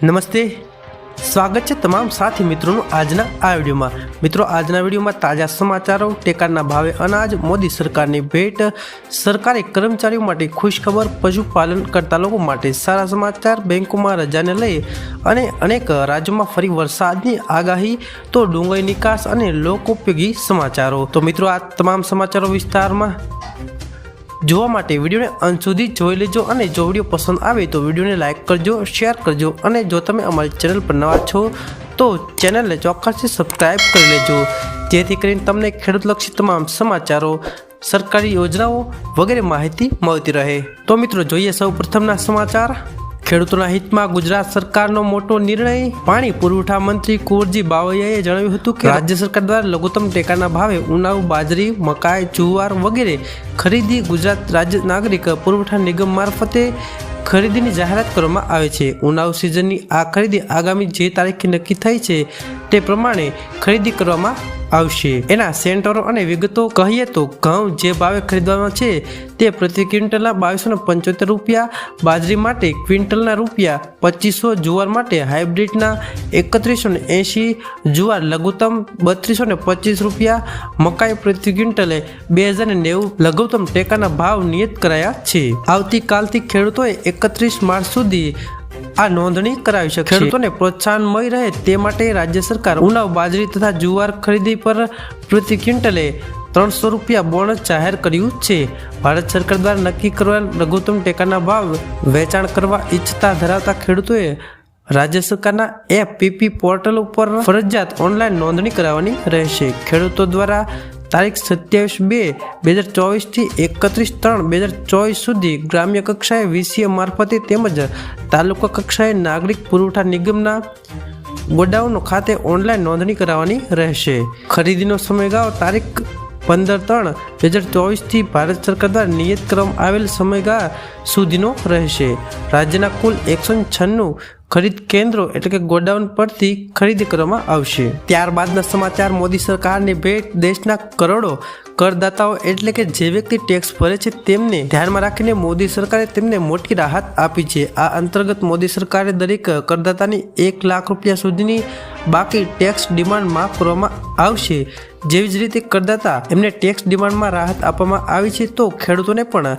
નમસ્તે, સ્વાગત છે તમામ સાથી મિત્રોનું આજના આ વિડીયોમાં। મિત્રો, આજના વિડીયોમાં તાજા સમાચારો, ટેકાના ભાવે અનાજ, મોદી સરકારની ભેટ, સરકારી કર્મચારીઓ માટે ખુશખબર, પશુપાલન કરતા લોકો માટે સારા સમાચાર, બેંકોમાં રજાને લઈ અને અનેક રાજ્યોમાં ફરી વરસાદની આગાહી, તો ડુંગળી નિકાસ અને લોકોપયોગી સમાચારો। તો મિત્રો, આ તમામ સમાચારો વિસ્તારમાં જોવા માટે વિડીયોને અંત સુધી જોઈ લેજો અને જો વિડીયો પસંદ આવે તો વિડીયોને લાઇક કરજો, શેર કરજો અને જો તમે અમારી ચેનલ પર નવા છો તો ચેનલને ચોક્કસથી સબસ્ક્રાઈબ કરી લેજો, જેથી કરીને તમને ખેડૂતલક્ષી તમામ સમાચારો, સરકારી યોજનાઓ વગેરે માહિતી મળતી રહે। તો મિત્રો, જોઈએ સૌ પ્રથમના સમાચાર। ખેડૂતોના હિતમાં ગુજરાત સરકારનો મોટો નિર્ણય। પાણી પુરવઠા મંત્રી કુંવરજી બાવળિયાએ જણાવ્યું હતું કે રાજ્ય સરકાર દ્વારા લઘુત્તમ ટેકાના ભાવે ઉનાળુ બાજરી, મકાઈ, જુવાર વગેરે ખરીદી ગુજરાત રાજ્ય નાગરિક પુરવઠા નિગમ મારફતે ખરીદીની જાહેરાત કરવામાં આવે છે। ઉનાળુ સિઝનની આ ખરીદી આગામી જે તારીખે નક્કી થઈ છે તે પ્રમાણે ખરીદી કરવામાં આવશે। એના સેન્ટરો અને વિગતો કહીએ તો ઘઉં જે ભાવે ખરીદવામાં છે તે પ્રતિ ક્વિન્ટલના 2275 રૂપિયા, બાજરી માટે ક્વિન્ટલના રૂપિયા 2500, જુવાર માટે હાઇબ્રિડના 3180, જુવાર લઘુત્તમ 3225 રૂપિયા, મકાઈ પ્રતિ ક્વિન્ટલે 2090 લઘુત્તમ ટેકાના ભાવ નિયત કરાયા છે। આવતીકાલથી ખેડૂતોએ 31 માર્ચ સુધી આ નોંધણી કરાવી શકશે। ખેડૂતોને પ્રોત્સાહન મળી રહે તે માટે રાજ્ય સરકાર ઉનાળુ બાજરી તથા જુવાર ખરીદી પર પ્રતિ ક્વિન્ટલે 300 રૂપિયા બોનસ જાહેર કર્યું છે। ભારત સરકાર દ્વારા નક્કી કરેલ લઘુત્તમ ટેકાના ભાવ વેચાણ કરવા ઈચ્છતા ધરાવતા ખેડૂતોએ રાજ્ય સરકારના એફપીપી પોર્ટલ ઉપર ફરજિયાત ઓનલાઈન નોંધણી કરાવવાની રહેશે। ખેડૂતો દ્વારા તારીખ 27/2/2024 થી 31/3/2024 સુધી ગ્રામ્ય કક્ષાએ વીસીએ મારફતે તેમજ તાલુકા કક્ષાએ નાગરિક પુરવઠા નિગમના ગોડાઉનો ખાતે ઓનલાઈન નોંધણી કરાવવાની રહેશે। ખરીદીનો સમયગાળો તારીખ 15/3/2024 થી ભારત સરકાર દ્વારા નિયત કરવામાં આવેલ સમયગાળા સુધીનો રહેશે। રાજ્યના કુલ 196 ખરીદ કેન્દ્રો એટલે કે ગોડાઉન પરથી ખરીદી કરવામાં આવશે। ત્યારબાદના સમાચાર। મોદી સરકારની ભેટ। દેશના કરોડો કરદાતાઓ એટલે કે જે વ્યક્તિ ટેક્સ ભરે છે તેમને ધ્યાનમાં રાખીને મોદી સરકારે તેમને મોટી રાહત આપી છે। આ અંતર્ગત મોદી સરકારે દરેક કરદાતાની 1 લાખ રૂપિયા સુધીની બાકી ટેક્સ ડિમાન્ડ માફ કરવામાં આવશે। જેવી જ રીતે કરદાતા એમને ટેક્સ ડિમાન્ડમાં રાહત આપવામાં આવી છે તો ખેડૂતોને પણ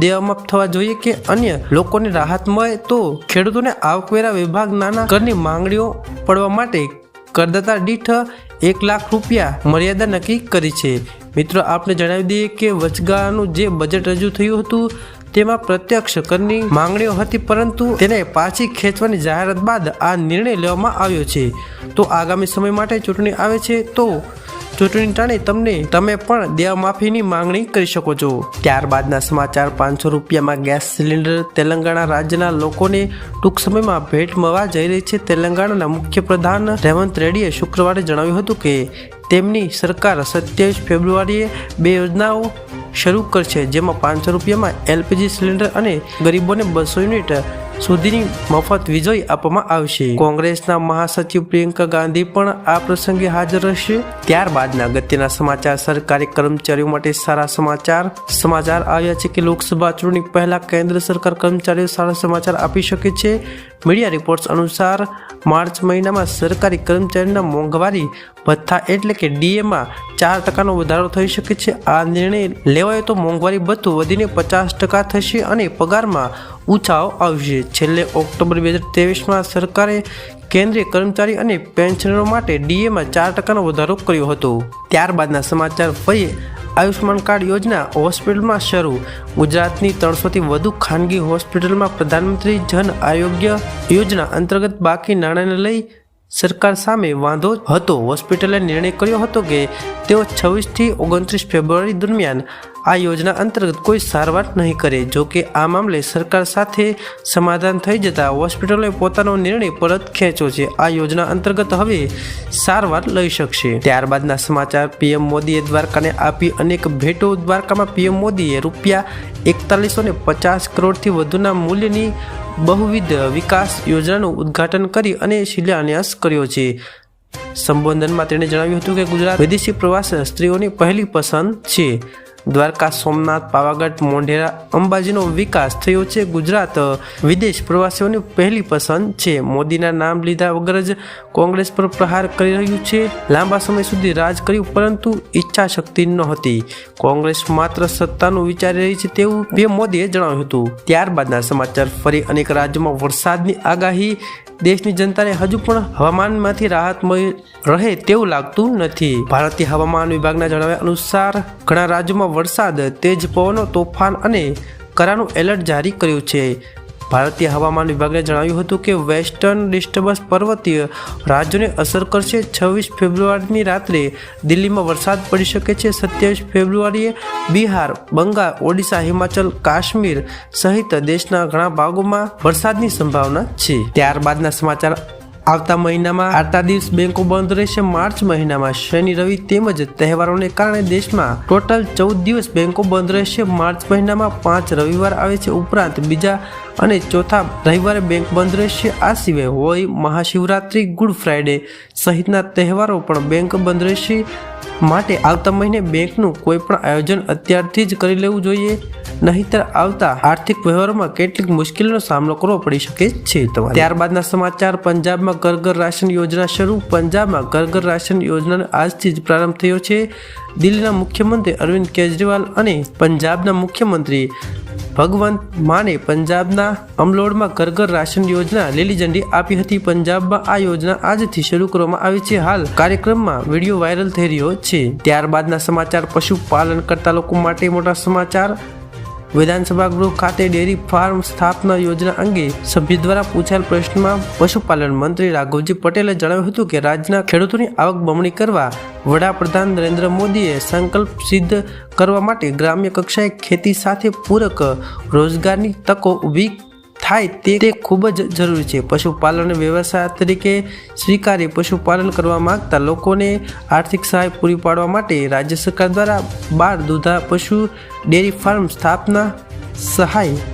દેવા માફ થવા જોઈએ કે અન્ય લોકોને રાહત મળે તો ખેડૂતોને આવકવેરા વિભાગ નાના કરની માંગણીઓ પડવા માટે કરદાતા દીઠ 1 લાખ રૂપિયા મર્યાદા નક્કી કરી છે। મિત્રો, આપને જણાવી દઈએ કે વચગાળાનું જે બજેટ રજૂ થયું હતું તેમાં પ્રત્યક્ષ કરની માંગણીઓ હતી, પરંતુ તેને પાછી ખેંચવાની જાહેરાત બાદ આ નિર્ણય લેવામાં આવ્યો છે। તો આગામી સમય માટે ચૂંટણી આવે છે તો ચૂંટણી ટાણે તમે પણ દેવા માફીની માંગણી કરી શકો છો। ત્યારબાદના સમાચાર। 500 રૂપિયામાં ગેસ સિલિન્ડર। તેલંગાણા રાજ્યના લોકોને ટૂંક સમયમાં ભેટ મળવા જઈ રહી છે। તેલંગાણાના મુખ્યપ્રધાન રેવંત રેડ્ડીએ શુક્રવારે જણાવ્યું હતું કે તેમની સરકાર 27 ફેબ્રુઆરીએ 2 યોજનાઓ શરૂ કરશે, જેમાં 500 રૂપિયામાં એલપીજી સિલિન્ડર અને ગરીબોને 200 યુનિટ સુધીની મફત વીજળી આપવામાં આવશે। કોંગ્રેસના મહાસચિવ પ્રિયંકા ગાંધી પણ આ પ્રસંગે હાજર રહેશે। ત્યારબાદના અગત્યના સમાચાર। સરકારી કર્મચારીઓ માટે સારા સમાચાર આવ્યા છે કે લોકસભા ચૂંટણી પહેલા કેન્દ્ર સરકાર કર્મચારીઓ સારા સમાચાર આપી શકે છે। મીડિયા રિપોર્ટ્સ અનુસાર માર્ચ મહિનામાં સરકારી કર્મચારીના મોંઘવારી ભથ્થા એટલે કે ડીએમાં 4% વધારો થઈ શકે છે। આ નિર્ણય લેવાયો તો મોંઘવારી ભથ્થું વધીને 50% થશે અને પગારમાં ઉછાળો આવશે। છેલ્લે ઓક્ટોબર 2023માં સરકારે કેન્દ્રીય કર્મચારી અને પેન્શનરો માટે ડીએમાં 4% વધારો કર્યો હતો। ત્યારબાદના સમાચાર। ફરી આયુષ્માન કાર્ડ યોજના હોસ્પિટલમાં શરૂ। ગુજરાતની 300થી વધુ ખાનગી હોસ્પિટલમાં પ્રધાનમંત્રી જન આરોગ્ય યોજના અંતર્ગત બાકી નાણાંને લઈ સરકાર સામે વાંધો હતો। હોસ્પિટલે નિર્ણય કર્યો હતો કે તેઓ 26 થી 29 ફેબ્રુઆરી દરમિયાન આ યોજના અંતર્ગત કોઈ સારવાર નહીં કરે। જો કે આ મામલે સરકાર સાથે સમાધાન થઈ જતા હોસ્પિટલોએ પોતાનો નિર્ણય પરત ખેંચ્યો છે। આ યોજના અંતર્ગત હવે સારવાર લઈ શકશે। ત્યારબાદના સમાચાર। પીએમ મોદીએ દ્વારકાને આપી અનેક ભેટો। દ્વારકામાં પીએમ મોદીએ રૂપિયા 4150 કરોડથી વધુના મૂલ્યની બહુવિધ વિકાસ યોજનાનું ઉદ્ઘાટન કરી અને શિલાન્યાસ કર્યો છે। સંબોધનમાં તેણે જણાવ્યું હતું કે ગુજરાત વિદેશી પ્રવાસ સ્ત્રીઓની પહેલી પસંદ છે। દ્વારકા, સોમનાથ, પાવાગઢ, મોઢેરા, અંબાજીનો વિકાસ થયો છે. ગુજરાત વિદેશ પ્રવાસીઓની પહેલી પસંદ છે. મોદીના નામ લીધા વગર જ કોંગ્રેસ પર પ્રહાર કરી રહ્યું છે. લાંબા સમય સુધી રાજ કર્યું પરંતુ ઈચ્છા શક્તિ નહોતી. કોંગ્રેસ માત્ર સત્તાનું વિચારી રહી છે તેવું પીએમ મોદીએ જણાવ્યું હતું. ત્યારબાદના સમાચાર. ફરી અનેક રાજ્યોમાં વરસાદની આગાહી. દેશની જનતાને હજુ પણ હવામાનમાંથી રાહત મળી રહે તેવું લાગતું નથી. ભારતીય હવામાન વિભાગના જણાવ્યા અનુસાર ઘણા રાજ્યોમાં વરસાદ, તેજ પવનો, તોફાન અને કરાનું એલર્ટ જારી કર્યું છે. ભારતીય હવામાન વિભાગે જણાવ્યું હતું કે વેસ્ટર્ન ડિસ્ટર્બન્સ પર્વતીય રાજ્યોને અસર કરશે. 26 ફેબ્રુઆરીની રાત્રે દિલ્હીમાં વરસાદ પડી શકે છે. 27 ફેબ્રુઆરીએ બિહાર, બંગાળ, ઓડિશા, હિમાચલ, કાશ્મીર સહિત દેશના ઘણા ભાગોમાં વરસાદની સંભાવના છે. ત્યારબાદના સમાચાર. આવતા મહિનામાં 8 દિવસ બેંકો બંધ રહેશે. માર્ચ મહિનામાં શનિ, રવિ તેમજ તહેવારોને કારણે દેશમાં ટોટલ 14 દિવસ બેંકો બંધ રહેશે. માર્ચ મહિનામાં 5 રવિવાર આવે છે. ઉપરાંત બીજા અને ચોથા રવિવારે બેંક બંધ રહેશે. આ સિવાય હોળી, મહાશિવરાત્રી, ગુડ ફ્રાઈડે સહિતના તહેવારો પણ બેંક બંધ રહેશે. માટે આવતા મહિને બેંકનું કોઈ પણ આયોજન અત્યારથી જ કરી લેવું જોઈએ, નહીંતર આવતા આર્થિક વ્યવહારોમાં કેટલીક મુશ્કેલીનો સામનો કરવો પડી શકે છે. ત્યારબાદના સમાચાર. પંજાબમાં ઘર ઘર રાશન યોજના શરૂ. પંજાબમાં ઘર ઘર રાશન યોજનાનો આજથી જ પ્રારંભ થયો છે. દિલ્હીના મુખ્યમંત્રી અરવિંદ કેજરીવાલ અને પંજાબના મુખ્યમંત્રી ભગવંત માને પંજાબના અમલોડમાં ઘર ઘર રાશન યોજના લીલી ઝંડી આપી હતી. પંજાબમાં આ યોજના આજથી શરૂ કરવામાં આવી છે. હાલ કાર્યક્રમમાં વિડીયો વાયરલ થઈ રહ્યો છે. ત્યારબાદના સમાચાર. પશુપાલન કરતા લોકો માટે મોટા સમાચાર. વિધાનસભા ગૃહ ખાતે ડેરી ફાર્મ સ્થાપના યોજના અંગે સભ્ય દ્વારા પૂછાયેલ પ્રશ્નમાં પશુપાલન મંત્રી રાઘવજી પટેલે જણાવ્યું હતું કે રાજ્યના ખેડૂતોની આવક બમણી કરવા વડાપ્રધાન નરેન્દ્ર મોદીએ સંકલ્પ સિદ્ધ કરવા માટે ગ્રામ્ય કક્ષાએ ખેતી સાથે પૂરક રોજગારની તકો ઊભી થાય તે ખૂબ જ જરૂરી છે. પશુપાલન વ્યવસાય તરીકે સ્વીકારી પશુપાલન કરવા માંગતા લોકોને આર્થિક સહાય પૂરી પાડવા માટે રાજ્ય સરકાર દ્વારા 12 દૂધા પશુ ડેરી ફાર્મ સ્થાપના સહાય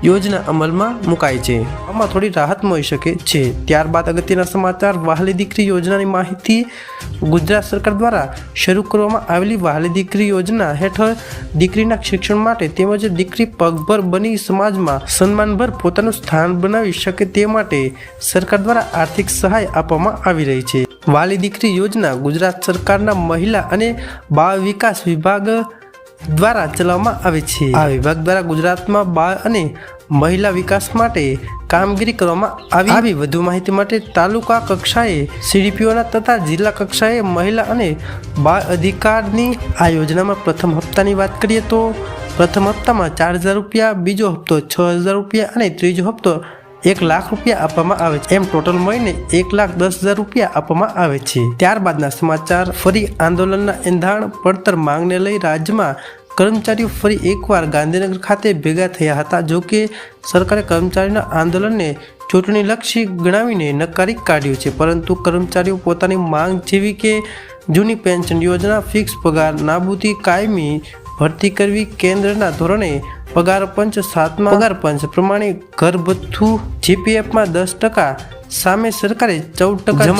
યોજના અમલમાં મુકાઈ છે. આમાં થોડી રાહત મળી શકે છે. ત્યારબાદ અગત્યના સમાચાર. વહાલી દીકરી યોજનાની માહિતી. ગુજરાત સરકાર દ્વારા શરૂ કરવામાં આવેલી વહાલી દીકરી યોજના હેઠળ દીકરીના શિક્ષણ માટે તેમજ દીકરી પગભર બની સમાજમાં સન્માનભર પોતાનું સ્થાન બનાવી શકે તે માટે સરકાર દ્વારા આર્થિક સહાય આપવામાં આવી રહી છે. વહાલી દીકરી યોજના ગુજરાત સરકારના મહિલા અને બાળ વિકાસ વિભાગ દ્વારા ચલાવવામાં આવે છે. આ વિભાગ દ્વારા ગુજરાતમાં બાળ અને મહિલા વિકાસ માટે કામગીરી કરવામાં આવી. વધુ માહિતી માટે તાલુકા કક્ષાએ સીડીપીઓના તથા જિલ્લા કક્ષાએ મહિલા અને બાળ અધિકારની આ યોજનામાં પ્રથમ હપ્તાની વાત કરીએ તો પ્રથમ હપ્તામાં 4,000 રૂપિયા, બીજો હપ્તો 6,000 રૂપિયા અને ત્રીજો હપ્તો 1 લાખ રૂપિયા આપવામાં આવે છે. એમ ટોટલ મળીને 1,10,000 રૂપિયા આપવામાં આવે છે. ત્યારબાદના સમાચાર. ફરી આંદોલનના એંધાણ. પડતર માંગને લઈ રાજ્યમાં કર્મચારીઓ ફરી એકવાર ગાંધીનગર ખાતે ભેગા થયા હતા. જોકે સરકારે કર્મચારીના આંદોલનને ચૂંટણીલક્ષી ગણાવીને નકારી કાઢ્યું છે, પરંતુ કર્મચારીઓ પોતાની માંગ જેવી કે જૂની પેન્શન યોજના, ફિક્સ પગાર નાબૂદી, કાયમી ભરતી કરવી, કેન્દ્રના ધોરણે પગાર પંચ, 7મા પગાર પંચ પ્રમાણે ઘર ભથ્થું, જીપીએફમાં 10% સામે સરકારે 14% જમા